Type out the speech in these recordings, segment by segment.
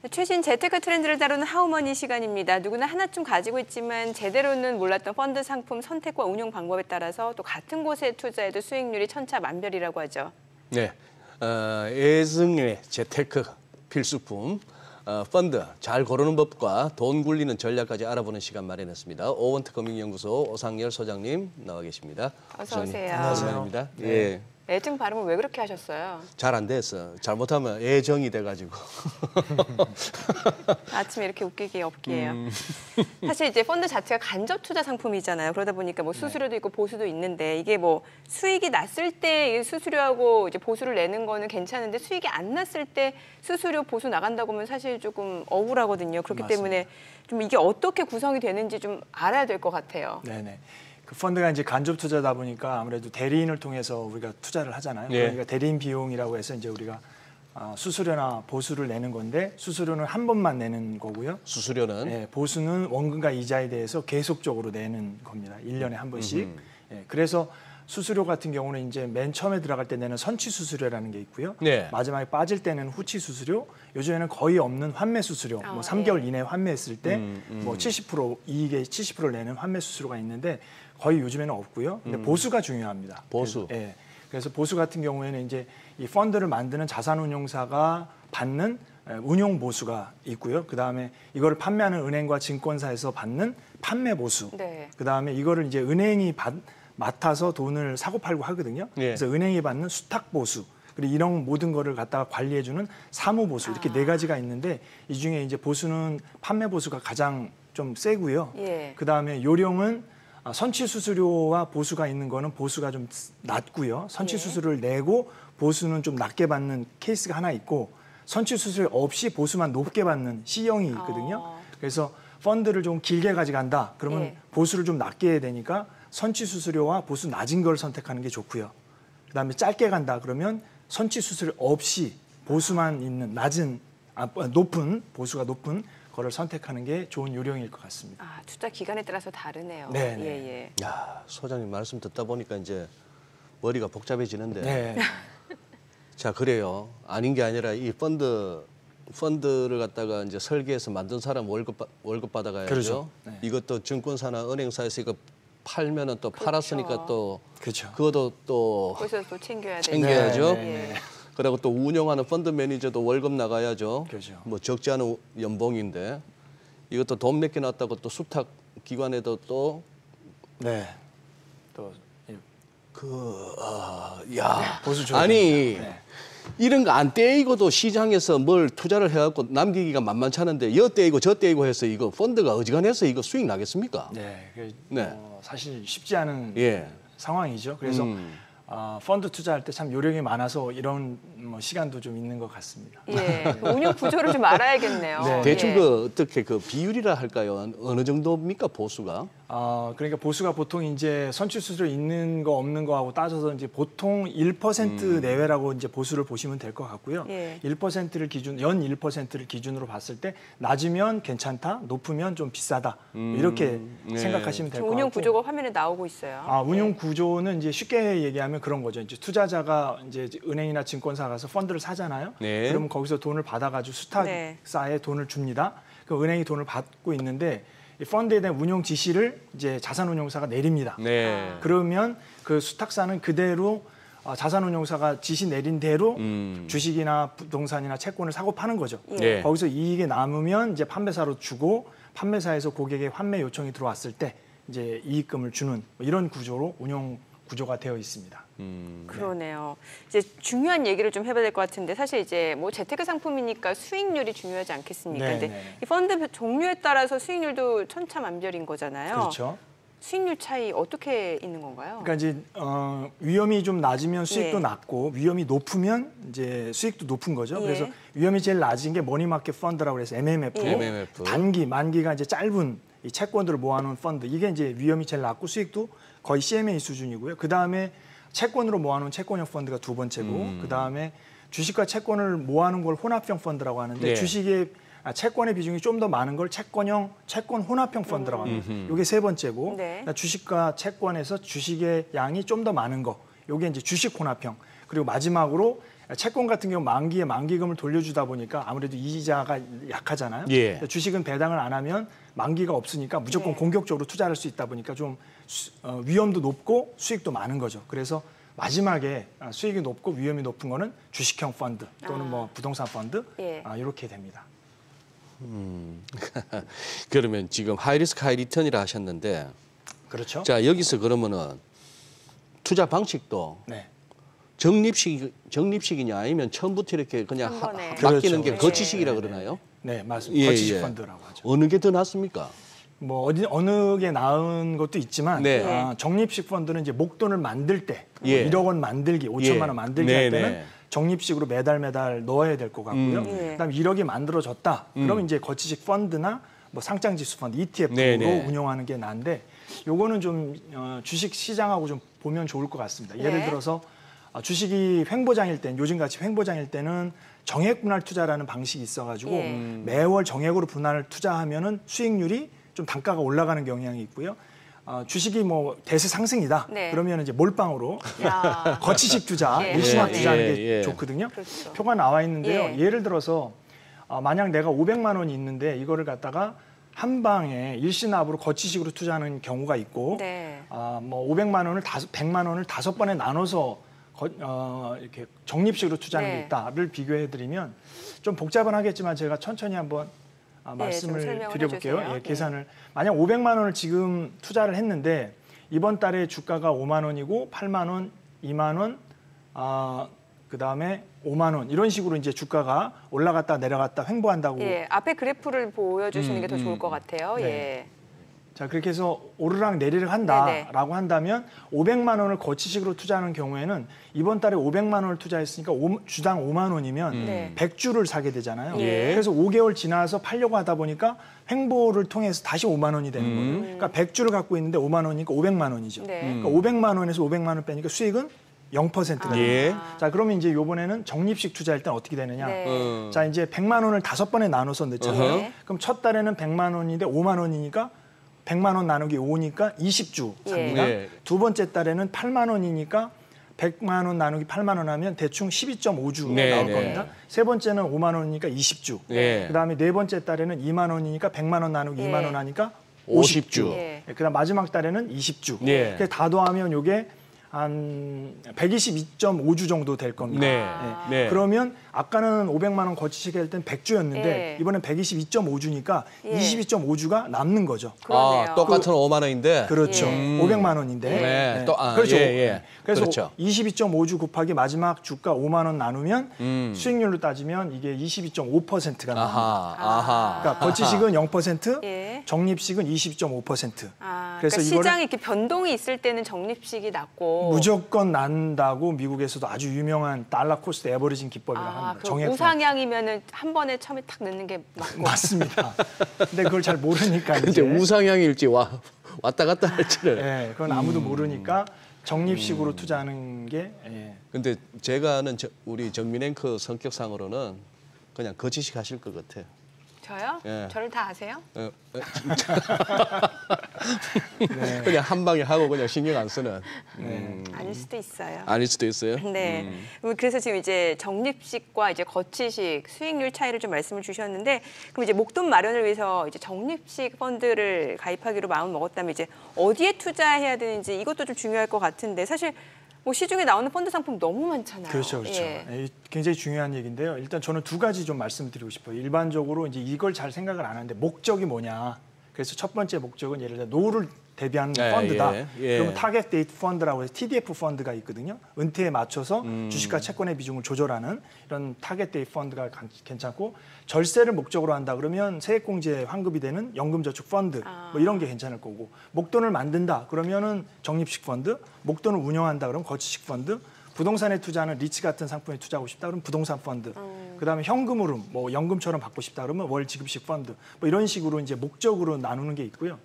최신 재테크 트렌드를 다루는 하우머니 시간입니다. 누구나 하나쯤 가지고 있지만 제대로는 몰랐던 펀드 상품 선택과 운용 방법에 따라서 또 같은 곳에 투자해도 수익률이 천차만별이라고 하죠. 네, 예승의 재테크 필수품 펀드 잘 고르는 법과 돈 굴리는 전략까지 알아보는 시간 마련했습니다. 오원트 금융연구소 오상열 소장님 나와 계십니다. 어서 오세요. 안녕하십니다. 네. 예. 애증 발음을 왜 그렇게 하셨어요? 잘 안 됐어. 잘못하면 애정이 돼가지고. 아침에 이렇게 웃기기 없기에요. 사실 이제 펀드 자체가 간접 투자 상품이잖아요. 그러다 보니까 뭐 수수료도 있고 보수도 있는데 이게 뭐 수익이 났을 때 수수료하고 이제 보수를 내는 거는 괜찮은데 수익이 안 났을 때 수수료 보수 나간다고 하면 사실 조금 억울하거든요. 그렇기 맞습니다. 때문에 좀 이게 어떻게 구성이 되는지 좀 알아야 될 것 같아요. 네네. 그 펀드가 이제 간접 투자다 보니까 아무래도 대리인을 통해서 우리가 투자를 하잖아요. 예. 그러니까 대리인 비용이라고 해서 이제 우리가 수수료나 보수를 내는 건데 수수료는 한 번만 내는 거고요. 수수료는 예, 보수는 원금과 이자에 대해서 계속적으로 내는 겁니다. 1년에 한 번씩. 예, 그래서 수수료 같은 경우는 이제 맨 처음에 들어갈 때 내는 선취 수수료라는 게 있고요. 네. 마지막에 빠질 때는 후치 수수료, 요즘에는 거의 없는 환매 수수료, 뭐 3개월 이내에 환매했을 때 뭐 70% 이익의 70%를 내는 환매 수수료가 있는데 거의 요즘에는 없고요. 근데 보수가 중요합니다. 보수. 예. 그래서 보수 같은 경우에는 이제 이 펀드를 만드는 자산운용사가 받는 운용 보수가 있고요. 그 다음에 이거를 판매하는 은행과 증권사에서 받는 판매 보수. 네. 그 다음에 이거를 이제 은행이 맡아서 돈을 사고 팔고 하거든요. 예. 그래서 은행이 받는 수탁 보수. 그리고 이런 모든 거를 갖다가 관리해주는 사무 보수 이렇게 네 가지가 있는데 이 중에 이제 보수는 판매 보수가 가장 좀 세고요. 예. 그 다음에 요령은 선취 수수료와 보수가 있는 거는 보수가 좀 낮고요. 선취 수수료를 내고 보수는 좀 낮게 받는 케이스가 하나 있고 선취 수수료 없이 보수만 높게 받는 C형이 있거든요. 그래서 펀드를 좀 길게 가져간다. 그러면 예. 보수를 좀 낮게 해야 되니까 선취 수수료와 보수 낮은 걸 선택하는 게 좋고요. 그다음에 짧게 간다. 그러면 선취 수수료 없이 보수만 있는 높은 보수가 높은 거를 선택하는 게 좋은 요령일 것 같습니다. 아, 투자 기간에 따라서 다르네요. 네, 네. 예, 예. 야, 소장님 말씀 듣다 보니까 이제 머리가 복잡해지는데. 네. 자, 그래요. 아닌 게 아니라 이 펀드를 갖다가 이제 설계해서 만든 사람 월급 받아가야죠. 그렇죠. 네. 이것도 증권사나 은행사에서 이거 팔면은 또 팔았으니까 또 그렇죠. 그것도 또 거기서 또 챙겨야 되죠. 챙겨야죠. 네, 네, 네. 그리고 또 운영하는 펀드 매니저도 월급 나가야죠. 그렇죠. 뭐 적지 않은 연봉인데 이것도 돈 몇 개 났다고 또 수탁 기관에도 또 네. 또 야, 보수 줘야 아니 됩니다. 네. 이런 거 안 떼이고도 시장에서 뭘 투자를 해갖고 남기기가 만만찮은데 여 떼이고 저 떼이고 해서 이거 펀드가 어지간해서 이거 수익 나겠습니까? 네. 네. 사실 쉽지 않은 예. 상황이죠. 그래서 펀드 투자할 때 참 요령이 많아서 이런 뭐 시간도 좀 있는 것 같습니다. 예, 운영 구조를 좀 알아야겠네요. 네. 대충 예. 그 어떻게 그 비율이라 할까요? 어느 정도입니까 보수가? 그러니까 보수가 보통 이제 선취 수수료 있는 거 없는 거하고 따져서 이제 보통 1% 내외라고 이제 보수를 보시면 될 것 같고요. 예. 1%를 연 1%를 기준으로 봤을 때 낮으면 괜찮다, 높으면 좀 비싸다 이렇게 네. 생각하시면 될 것 같고. 운영 구조가 화면에 나오고 있어요. 운용 구조는 이제 쉽게 얘기하면 그런 거죠. 이제 투자자가 이제 은행이나 증권사 가서 펀드를 사잖아요. 네. 그러면 거기서 돈을 받아가지고 수탁사에 돈을 줍니다. 그 은행이 돈을 받고 있는데 이 펀드에 대한 운용 지시를 이제 자산운용사가 내립니다. 네. 그러면 그 수탁사는 그대로 자산운용사가 지시 내린 대로 주식이나 부동산이나 채권을 사고 파는 거죠. 예. 거기서 이익이 남으면 이제 판매사로 주고 판매사에서 고객의 환매 요청이 들어왔을 때 이제 이익금을 주는 뭐 이런 구조로 운용 구조가 되어 있습니다. 그러네요. 이제 중요한 얘기를 좀 해봐야 될 것 같은데 사실 이제 뭐 재테크 상품이니까 수익률이 중요하지 않겠습니까? 네, 근데 네. 이 펀드 종류에 따라서 수익률도 천차만별인 거잖아요. 그렇죠. 수익률 차이 어떻게 있는 건가요? 그러니까 이제 위험이 좀 낮으면 수익도 예. 낮고 위험이 높으면 이제 수익도 높은 거죠. 예. 그래서 위험이 제일 낮은 게 머니마켓 펀드라고 해서 MMF. 예. MMF. 만기가 이제 짧은 이 채권들을 모아놓은 펀드. 이게 이제 위험이 제일 낮고 수익도 거의 CMA 수준이고요. 그 다음에 채권으로 모아놓은 채권형 펀드가 두 번째고, 그 다음에 주식과 채권을 모아놓은 걸 혼합형 펀드라고 하는데 네. 주식의 채권의 비중이 좀 더 많은 걸 채권 혼합형 펀드라고 합니다. 이게 세 번째고, 네. 그러니까 주식과 채권에서 주식의 양이 좀 더 많은 거, 이게 이제 주식 혼합형. 그리고 마지막으로 채권 같은 경우 만기에 만기금을 돌려주다 보니까 아무래도 이자가 약하잖아요. 예. 주식은 배당을 안 하면 만기가 없으니까 무조건 네. 공격적으로 투자할 수 있다 보니까 좀 위험도 높고 수익도 많은 거죠. 그래서 마지막에 수익이 높고 위험이 높은 거는 주식형 펀드 또는 뭐 부동산 펀드 예. 이렇게 됩니다. 그러면 지금 하이리스크 하이리턴이라 하셨는데 그렇죠? 자 여기서 그러면은 투자 방식도 네. 적립식이냐 아니면 처음부터 이렇게 그냥 한 번에. 맡기는 게 그렇죠. 거치식이라 네. 그러나요? 네, 맞습니다. 예, 거치식 예. 펀드라고 하죠. 어느 게 더 낫습니까? 뭐 어느 게 나은 것도 있지만 네. 적립식 펀드는 이제 목돈을 만들 때 예. 1억 원 만들기, 5천만 원 만들기 할 때는 네. 적립식으로 매달 넣어야 될 것 같고요. 예. 그다음에 1억이 만들어졌다. 그러면 이제 거치식 펀드나 뭐 상장지수 펀드, ETF로 네. 운용하는 게 나은데 요거는 좀 주식 시장하고 좀 보면 좋을 것 같습니다. 예를 네. 들어서 주식이 횡보장일 때는 요즘같이 횡보장일 때는 정액 분할 투자라는 방식이 있어가지고 예. 매월 정액으로 분할 투자하면은 수익률이 좀 단가가 올라가는 경향이 있고요. 주식이 뭐 대세 상승이다. 네. 그러면 이제 몰빵으로 야. 거치식 투자, 예. 일시막 예. 투자하는 게 예. 좋거든요. 그렇죠. 표가 나와 있는데요. 예. 예를 들어서 만약 내가 500만 원이 있는데 이거를 갖다가 한 방에 일시납으로 거치식으로 투자하는 경우가 있고, 네. 뭐 500만 원을 100만 원을 5번에 나눠서 이렇게 적립식으로 투자하는 네. 게 있다를 비교해드리면 좀 복잡은 하겠지만 제가 천천히 한번 좀 말씀을 설명을 드려볼게요. 해주세요. 예, 계산을 만약 500만 원을 지금 투자를 했는데 이번 달에 주가가 5만 원이고 8만 원, 2만 원, 그다음에 5만 원 이런 식으로 이제 주가가 올라갔다 내려갔다 횡보한다고. 예, 앞에 그래프를 보여주시는 게 더 좋을 것 같아요. 네. 예. 자, 그렇게 해서 오르락 내리락 네네. 한다라고 한다면 500만 원을 거치식으로 투자하는 경우에는 이번 달에 500만 원을 투자했으니까 주당 5만 원이면 네. 100주를 사게 되잖아요. 예. 그래서 5개월 지나서 팔려고 하다 보니까 횡보를 통해서 다시 5만 원이 되는 거예요. 그러니까 100주를 갖고 있는데 5만 원이니까 500만 원이죠. 네. 그러니까 500만 원에서 500만 원 빼니까 수익은 0%가 돼요. 예. 자, 그러면 이제 요번에는 적립식 투자할 땐 어떻게 되느냐? 네. 자, 이제 100만 원을 5번에 나눠서 넣잖아요. 어허. 그럼 첫 달에는 100만 원인데 5만 원이니까 100만 원 나누기 5니까 20주 삽니다. 예. 두 번째 달에는 8만 원이니까 100만 원 나누기 8만 원 하면 대충 12.5주 네, 나올 네. 겁니다. 세 번째는 5만 원이니까 20주. 예. 그다음에 네 번째 달에는 2만 원이니까 100만 원 나누기 예. 2만 원 하니까 50주. 50주. 예. 그다음 마지막 달에는 20주. 예. 그래서 다 더하면 요게 한 122.5주 정도 될 겁니다. 네. 예. 네. 그러면 아까는 500만 원 거치식 할 땐 100주였는데 예. 이번엔 122.5주니까 예. 22.5주가 남는 거죠. 그러네요. 똑같은 5만 원인데. 그렇죠. 예. 500만 원인데. 네. 또, 그렇죠. 예, 예. 그래서 그렇죠. 22.5주 곱하기 마지막 주가 5만 원 나누면 수익률로 따지면 이게 22.5%가 나옵니다. 아하. 그러니까 거치식은 0%, 예. 적립식은 22.5%. 그래서 그래서 이거를 시장이 이렇게 변동이 있을 때는 적립식이 낫고 무조건 난다고 미국에서도 아주 유명한 달러 코스트 에버리징 기법이라고 합니다. 그 정액 우상향이면은 한 번에 처음에 탁 넣는 게 맞고. 맞습니다. 근데 그걸 잘 모르니까 근데 이제 우상향일지 왔다 갔다 할지를. 예, 그건 아무도 모르니까 적립식으로 투자하는 게 예. 근데 제가 아는 우리 정민 앵커 성격상으로는 그냥 거치식 하실 것 같아요. 저요? 예. 저를 다 아세요? 진짜. 그냥 한 방에 하고 그냥 신경 안 쓰는. 아닐 수도 있어요. 아닐 수도 있어요. 네. 그래서 지금 이제 적립식과 이제 거치식 수익률 차이를 좀 말씀을 주셨는데, 그럼 이제 목돈 마련을 위해서 이제 적립식 펀드를 가입하기로 마음 먹었다면 이제 어디에 투자해야 되는지 이것도 좀 중요할 것 같은데 사실 뭐 시중에 나오는 펀드 상품 너무 많잖아요. 그렇죠, 그렇죠. 예. 예, 굉장히 중요한 얘기인데요. 일단 저는 두 가지 좀 말씀드리고 싶어요. 일반적으로 이제 이걸 잘 생각을 안 하는데 목적이 뭐냐. 그래서 첫 번째 목적은 예를 들어 노후를 대비하는 펀드다. 예. 그러면 타겟 데이트 펀드라고 해서 TDF 펀드가 있거든요. 은퇴에 맞춰서 주식과 채권의 비중을 조절하는 이런 타겟 데이트 펀드가 괜찮고, 절세를 목적으로 한다 그러면 세액공제 환급이 되는 연금저축 펀드 뭐 이런 게 괜찮을 거고, 목돈을 만든다 그러면은 적립식 펀드, 목돈을 운영한다 그러면 거치식 펀드, 부동산에 투자하는 리츠 같은 상품에 투자하고 싶다 그러면 부동산 펀드, 그다음에 현금으로 뭐 연금처럼 받고 싶다 그러면 월 지급식 펀드, 뭐 이런 식으로 이제 목적으로 나누는 게 있고요.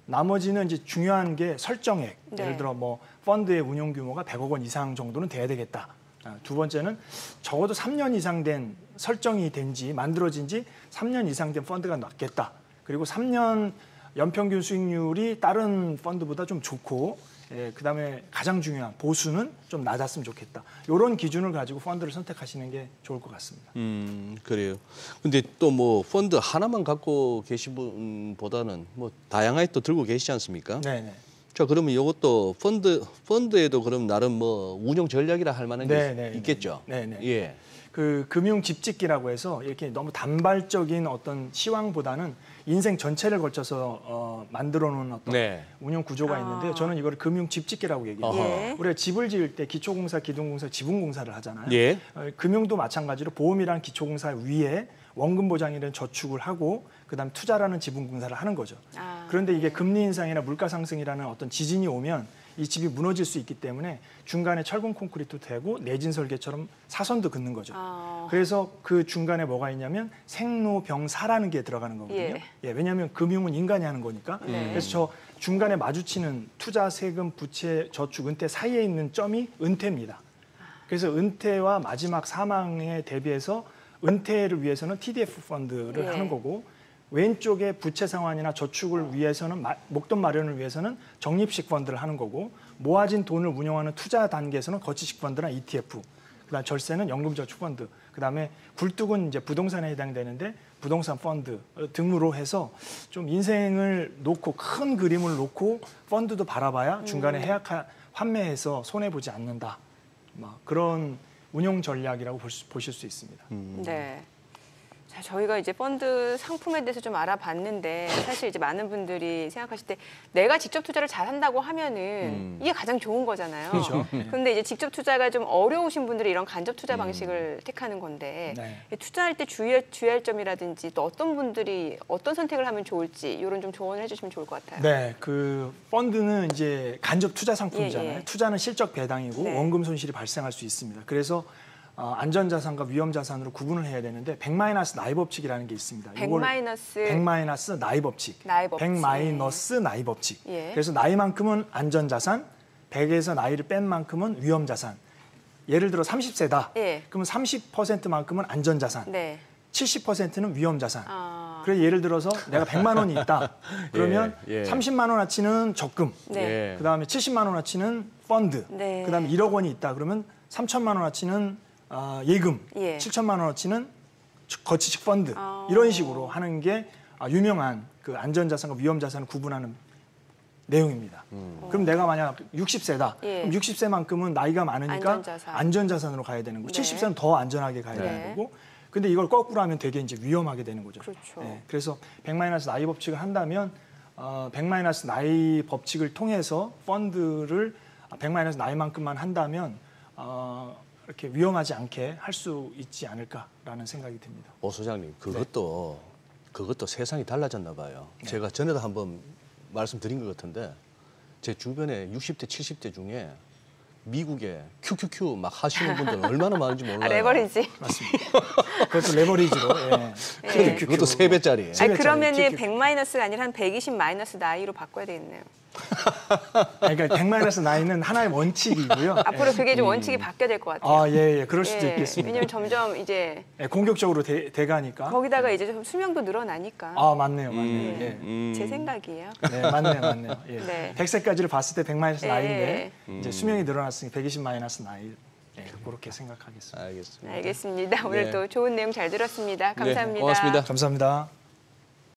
나머지는 이제 중요한 게 설정액. 네. 예를 들어 뭐 펀드의 운용 규모가 100억 원 이상 정도는 돼야 되겠다. 두 번째는 적어도 3년 이상 된 설정이 만들어진 지 3년 이상 된 펀드가 낫겠다. 그리고 3년 연평균 수익률이 다른 펀드보다 좀 좋고 그다음에 가장 중요한 보수는 좀 낮았으면 좋겠다. 이런 기준을 가지고 펀드를 선택하시는 게 좋을 것 같습니다. 그래요. 근데 또 뭐 펀드 하나만 갖고 계신 분보다는 뭐 다양하게 또 들고 계시지 않습니까? 네네. 자, 그러면 이것도 펀드에도 그럼 나름 뭐 운영 전략이라 할 만한 게 있겠죠? 네네. 예. 그 금융 집짓기라고 해서 이렇게 너무 단발적인 어떤 시황보다는 인생 전체를 걸쳐서 만들어 놓은 어떤 네. 운영 구조가 있는데요. 저는 이걸 금융 집짓기라고 얘기해요. 예. 우리가 집을 지을 때 기초공사, 기둥공사, 지붕공사를 하잖아요. 예. 금융도 마찬가지로 보험이라는 기초공사 위에 원금 보장이라는 저축을 하고 그다음 투자라는 지붕공사를 하는 거죠. 그런데 이게 금리 인상이나 물가 상승이라는 어떤 지진이 오면 이 집이 무너질 수 있기 때문에 중간에 철근 콘크리트 대고 내진 설계처럼 사선도 긋는 거죠. 그래서 그 중간에 뭐가 있냐면 생로병사라는 게 들어가는 거거든요. 예, 왜냐하면 금융은 인간이 하는 거니까. 그래서 저 중간에 마주치는 투자, 세금, 부채, 저축, 은퇴 사이에 있는 점이 은퇴입니다. 그래서 은퇴와 마지막 사망에 대비해서 은퇴를 위해서는 TDF 펀드를 하는 거고 왼쪽에 부채 상환이나 저축을 위해서는 목돈 마련을 위해서는 적립식 펀드를 하는 거고 모아진 돈을 운영하는 투자 단계에서는 거치식 펀드나 ETF, 그다음 절세는 연금저축 펀드, 그다음에 굴뚝은 이제 부동산에 해당되는데 부동산 펀드 등으로 해서 좀 인생을 놓고 큰 그림을 놓고 펀드도 바라봐야 중간에 환매해서 손해 보지 않는다. 막 그런 운용 전략이라고 보실 수 있습니다. 네. 자, 저희가 이제 펀드 상품에 대해서 좀 알아봤는데 사실 이제 많은 분들이 생각하실 때 내가 직접 투자를 잘 한다고 하면은 이게 가장 좋은 거잖아요. 그렇죠. 그런데 이제 직접 투자가 좀 어려우신 분들이 이런 간접 투자 방식을 택하는 건데 투자할 때 주의할 점이라든지 또 어떤 분들이 어떤 선택을 하면 좋을지 이런 좀 조언을 해주시면 좋을 것 같아요. 네, 그 펀드는 이제 간접 투자 상품이잖아요. 투자는 실적 배당이고 원금 손실이 발생할 수 있습니다. 그래서 안전자산과 위험자산으로 구분을 해야 되는데 100- 나이 법칙이라는 게 있습니다. 100- 나이 법칙. 나이 법칙. 100- 나이 법칙. 예. 그래서 나이만큼은 안전자산, 100에서 나이를 뺀 만큼은 위험자산. 예를 들어 30세다. 예. 그러면 30%만큼은 안전자산. 네. 70%는 위험자산. 그래서 예를 들어서 내가 100만 원이 있다. 그러면 30만 원어치는 적금. 네. 그다음에 70만 원어치는 펀드. 네. 그다음에 1억 원이 있다. 그러면 3천만 원어치는 예금, 7천만 원어치는 거치식 펀드. 이런 식으로 하는 게 유명한 그 안전자산과 위험자산을 구분하는 내용입니다. 그럼 내가 만약 60세다. 그럼 60세만큼은 나이가 많으니까 안전자산으로 가야 되는 거고 70세는 더 안전하게 가야 되는 거고 근데 이걸 거꾸로 하면 되게 이제 위험하게 되는 거죠. 그렇죠. 네, 그래서 100- 나이 법칙을 한다면 100- 나이 법칙을 통해서 펀드를 100- 나이만큼만 한다면 이렇게 위험하지 않게 할 수 있지 않을까라는 생각이 듭니다. 오 소장님, 그것도 세상이 달라졌나 봐요. 제가 전에도 한번 말씀드린 것 같은데 제 주변에 60대, 70대 중에 미국에 QQQ 막 하시는 분들 얼마나 많은지 몰라요. 레버리지. 맞습니다. 그것도 레버리지로. 그것도 3배짜리. 아니, 그러면은 100- 아니라 한 120- 나이로 바꿔야 되겠네요. 그러니까 100- 나이는 하나의 원칙이고요. 앞으로 그게 좀 원칙이 바뀌어야 될 것 같아요. 그럴 수도 있겠습니다. 왜냐면 점점 이제 공격적으로 돼가니까. 거기다가 이제 좀 수명도 늘어나니까. 맞네요. 제 생각이에요. 네, 맞네요. 예. 네. 100세까지를 봤을 때 100- 나이인데 이제 수명이 늘어났으니 120- 나이. 그렇게 생각하겠습니다. 알겠습니다. 알겠습니다. 오늘 또 좋은 내용 잘 들었습니다. 감사합니다. 고맙습니다. 감사합니다.